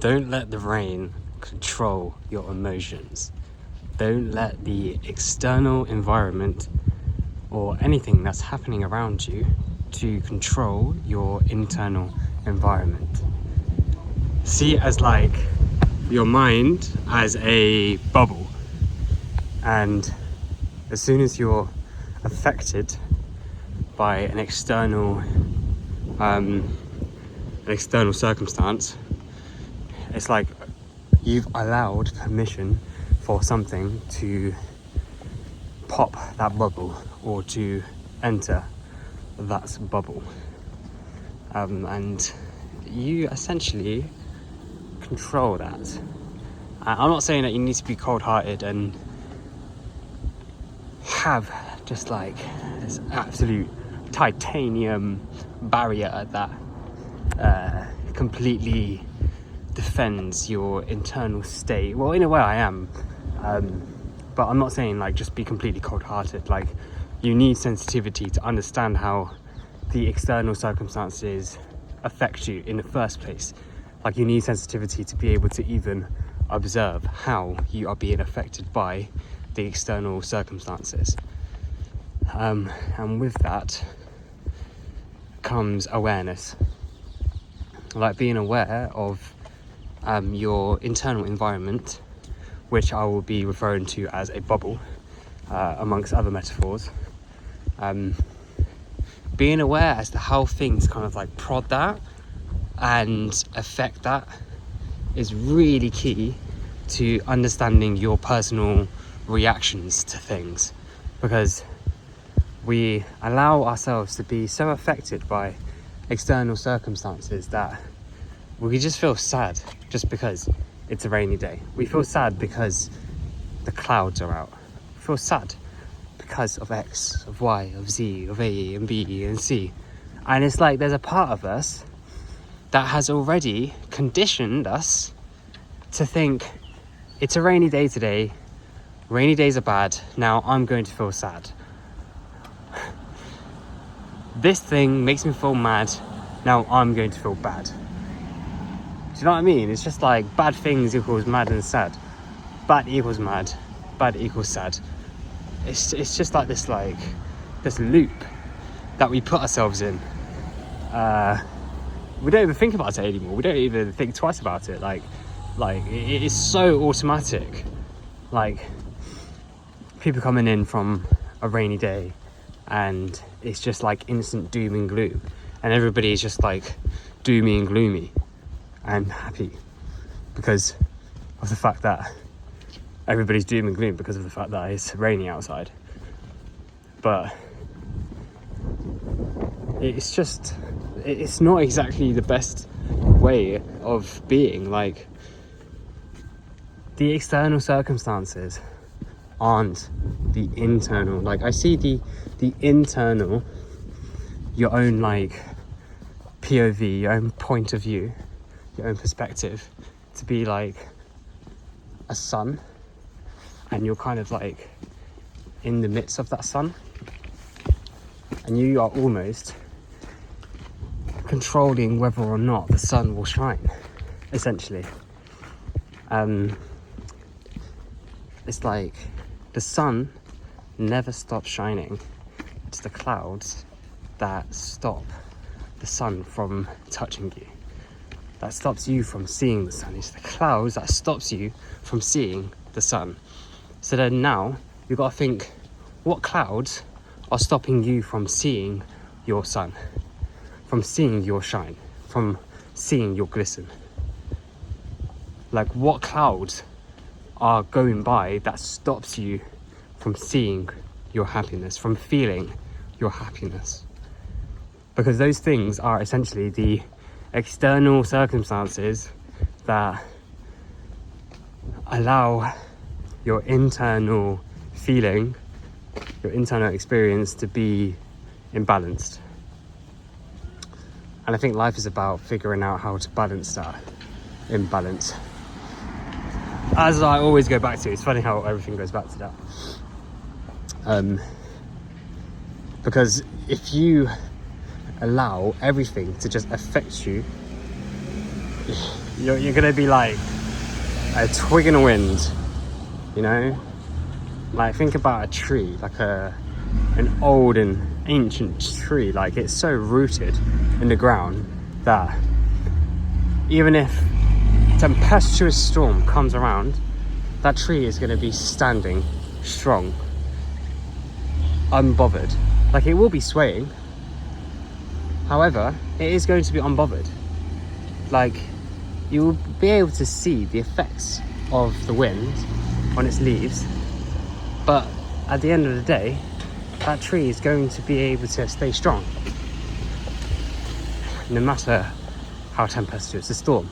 Don't let the rain control your emotions. Don't let the external environment or anything that's happening around you to control your internal environment. See it as like your mind as a bubble, and as soon as you're affected by an external circumstance, it's like you've allowed permission for something to pop that bubble or to enter that bubble, and you essentially control that. I'm not saying that you need to be cold-hearted and have just like this absolute titanium barrier that completely defends your internal state. Well, in a way I am, but I'm not saying like just be completely cold-hearted. Like, you need sensitivity to understand how the external circumstances affect you in the first place. Like, you need sensitivity to be able to even observe how you are being affected by the external circumstances, and with that comes awareness, like being aware of your internal environment, which I will be referring to as a bubble, amongst other metaphors. Being aware as to how things kind of like prod that and affect that is really key to understanding your personal reactions to things, because we allow ourselves to be so affected by external circumstances that we just feel sad just because it's a rainy day. We feel sad because the clouds are out. We feel sad because of X, of Y, of Z, of A and B and C. And it's like there's a part of us that has already conditioned us to think it's a rainy day today, rainy days are bad, now I'm going to feel sad. This thing makes me feel mad, now I'm going to feel bad. Do you know what I mean? It's just like bad things equals mad and sad. Bad equals mad, bad equals sad. It's just like this loop that we put ourselves in. We don't even think about it anymore. We don't even think twice about it. Like it is so automatic. Like, people coming in from a rainy day and it's just like instant doom and gloom, and everybody is just like doomy and gloomy and happy because of the fact that everybody's doom and gloom because of the fact that it's raining outside. But it's not exactly the best way of being. Like, the external circumstances aren't the internal. Like, I see the internal, your own like POV, your own point of view, your own perspective, to be like a sun, and you're kind of like in the midst of that sun, and you are almost controlling whether or not the sun will shine, essentially. It's like the sun never stops shining. It's the clouds that stop the sun from touching you, that stops you from seeing the sun. It's the clouds that stops you from seeing the sun. So then now you've got to think, what clouds are stopping you from seeing your sun, from seeing your shine, from seeing your glisten? Like, what clouds are going by that stops you from seeing your happiness, from feeling your happiness? Because those things are essentially the external circumstances that allow your internal feeling, your internal experience to be imbalanced. And I think life is about figuring out how to balance that imbalance. As I always go back to, it's funny how everything goes back to that. Because if you allow everything to just affect you, you're gonna be like a twig in the wind, you know? Like, think about a tree, like an old and ancient tree. Like, it's so rooted in the ground that even if a tempestuous storm comes around, that tree is going to be standing strong, unbothered. Like, it will be swaying, however, it is going to be unbothered. Like, you will be able to see the effects of the wind on its leaves, but at the end of the day, that tree is going to be able to stay strong no matter how tempestuous the storm.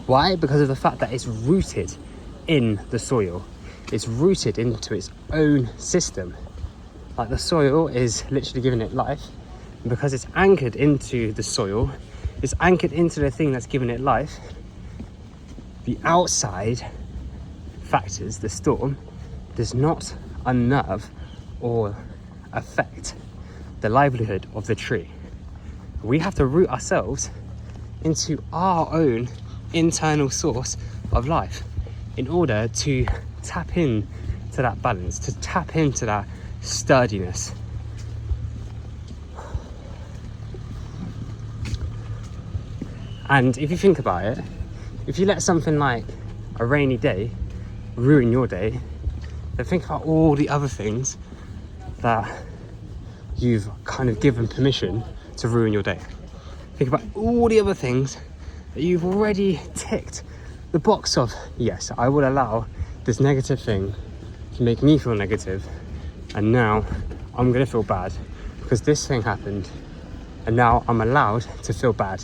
Why? Because of the fact that it's rooted in the soil. It's rooted into its own system. Like, the soil is literally giving it life, and because it's anchored into the soil, it's anchored into the thing that's giving it life, the outside factors, the storm, does not unnerve or affect the livelihood of the tree. We have to root ourselves into our own internal source of life in order to tap in to that balance, to tap into that sturdiness. And if you think about it, if you let something like a rainy day ruin your day, then think about all the other things that you've kind of given permission to ruin your day. Think about all the other things that you've already ticked the box of. Yes, I will allow this negative thing to make me feel negative, and now I'm gonna feel bad because this thing happened, and now I'm allowed to feel bad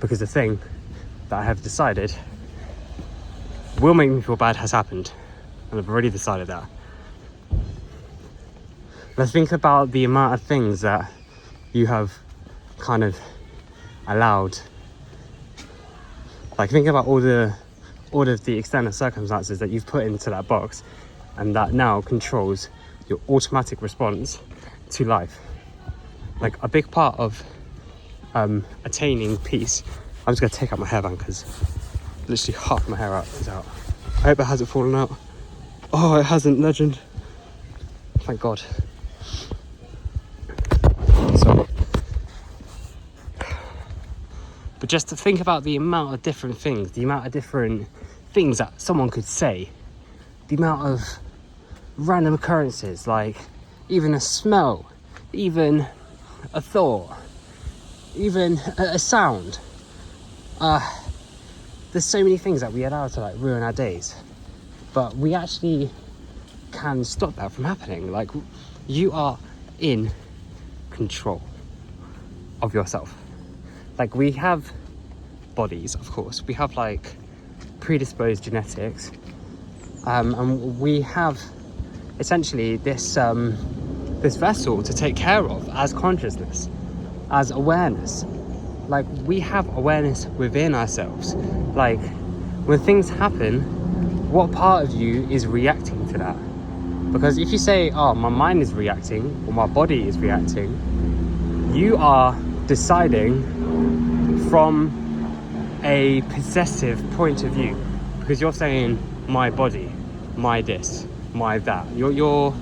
because the thing that I have decided will make me feel bad has happened, and I've already decided that. Let's think about the amount of things that you have kind of allowed. Like, think about all of the external circumstances that you've put into that box, and that now controls your automatic response to life. Like, a big part of attaining peace. I'm just gonna take out my hairband because literally half my hair is out. I hope it hasn't fallen out. Oh, it hasn't, legend. Thank God. Sorry. But just to think about the amount of different things, the amount of different things that someone could say, the amount of random occurrences, like even a smell, even a thought, even a sound. There's so many things that we allow to like ruin our days, but we actually can stop that from happening. Like, you are in control of yourself. Like, we have bodies, of course, we have like predisposed genetics, and we have essentially this vessel to take care of as consciousness, as awareness. Like, we have awareness within ourselves. Like, when things happen, what part of you is reacting to that? Because if you say, oh, my mind is reacting, or my body is reacting, you are deciding from a possessive point of view, because you're saying my body, my this, my that. You're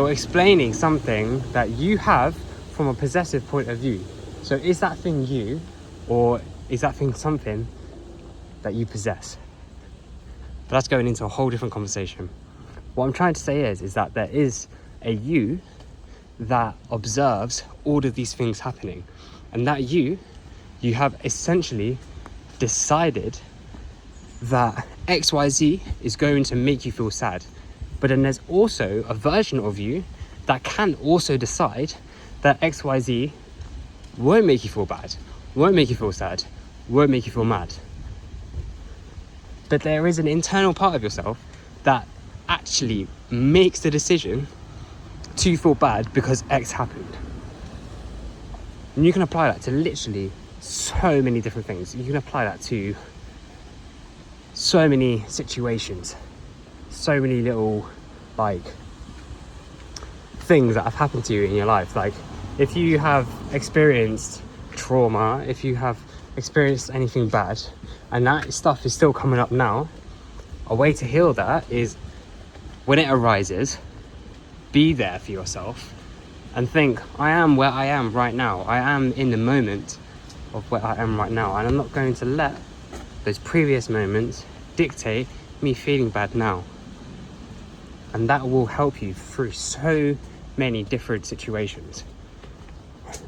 explaining something that you have from a possessive point of view. So is that thing you, or is that thing something that you possess? But that's going into a whole different conversation. What I'm trying to say is that there is a you that observes all of these things happening, and that you have essentially decided that XYZ is going to make you feel sad. But then there's also a version of you that can also decide that XYZ won't make you feel bad, won't make you feel sad, won't make you feel mad. But there is an internal part of yourself that actually makes the decision to feel bad because X happened. And you can apply that to literally so many different things. You can apply that to so many situations, so many little like things that have happened to you in your life. Like, if you have experienced trauma, if you have experienced anything bad, and that stuff is still coming up now, a way to heal that is when it arises, be there for yourself and think, I am where I am right now. I am in the moment of where I am right now, and I'm not going to let those previous moments dictate me feeling bad now. And that will help you through so many different situations.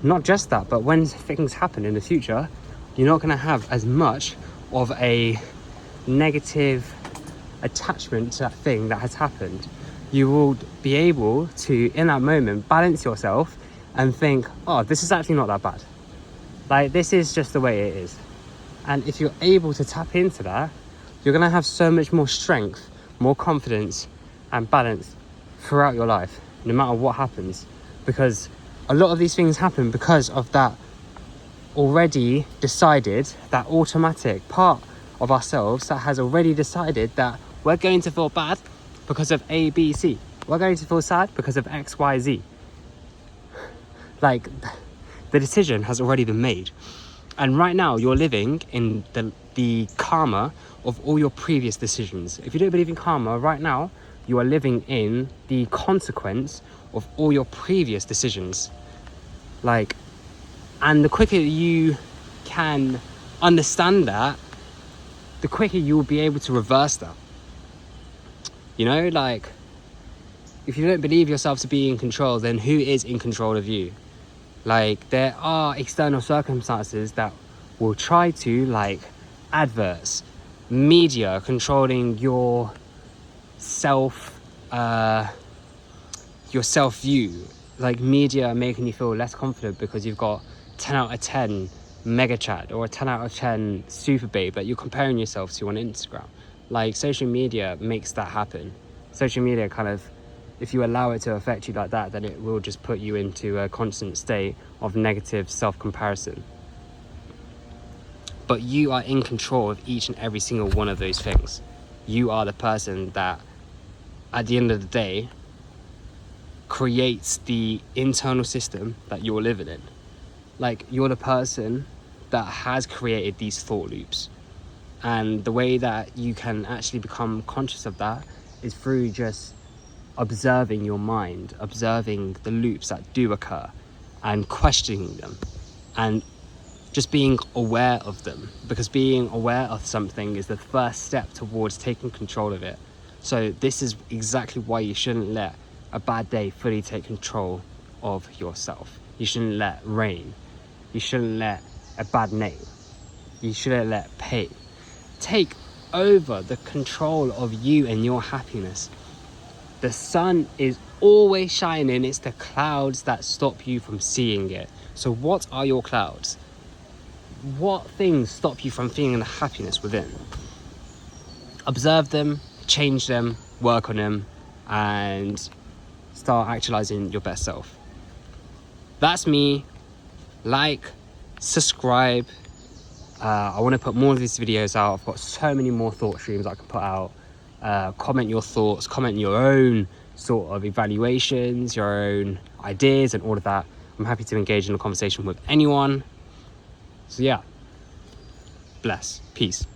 Not just that, but when things happen in the future, you're not going to have as much of a negative attachment to that thing that has happened. You will be able to, in that moment, balance yourself and think, oh, this is actually not that bad. Like, this is just the way it is. And if you're able to tap into that, you're going to have so much more strength, more confidence and balance throughout your life, no matter what happens. Because a lot of these things happen because of that already decided, that automatic part of ourselves that has already decided that we're going to feel bad because of A, B, C. We're going to feel sad because of X, Y, Z. Like, the decision has already been made. And right now you're living in the karma of all your previous decisions. If you don't believe in karma, right now you are living in the consequence of all your previous decisions. Like, and the quicker you can understand that, the quicker you will be able to reverse that. You know, like, if you don't believe yourself to be in control, then who is in control of you? Like, there are external circumstances that will try to, like, adverts, media controlling your self-view, like media making you feel less confident because you've got 10 out of 10 mega chat or a 10 out of 10 super babe that you're comparing yourself to on Instagram. Like, social media makes that happen. Social media kind of, if you allow it to affect you like that, then it will just put you into a constant state of negative self-comparison. But you are in control of each and every single one of those things. You are the person that, at the end of the day, creates the internal system that you're living in. Like, you're the person that has created these thought loops. And the way that you can actually become conscious of that is through just observing your mind, observing the loops that do occur and questioning them and just being aware of them, because being aware of something is the first step towards taking control of it. So this is exactly why you shouldn't let a bad day fully take control of yourself. You shouldn't let rain. You shouldn't let a bad name. You shouldn't let pain take over the control of you and your happiness. The sun is always shining. It's the clouds that stop you from seeing it. So what are your clouds? What things stop you from feeling the happiness within? Observe them, change them, work on them, and start actualizing your best self. That's me. Like, subscribe. I want to put more of these videos out. I've got so many more thought streams I can put out. Comment your thoughts, comment your own sort of evaluations, your own ideas and all of that. I'm happy to engage in a conversation with anyone. So yeah, bless, peace.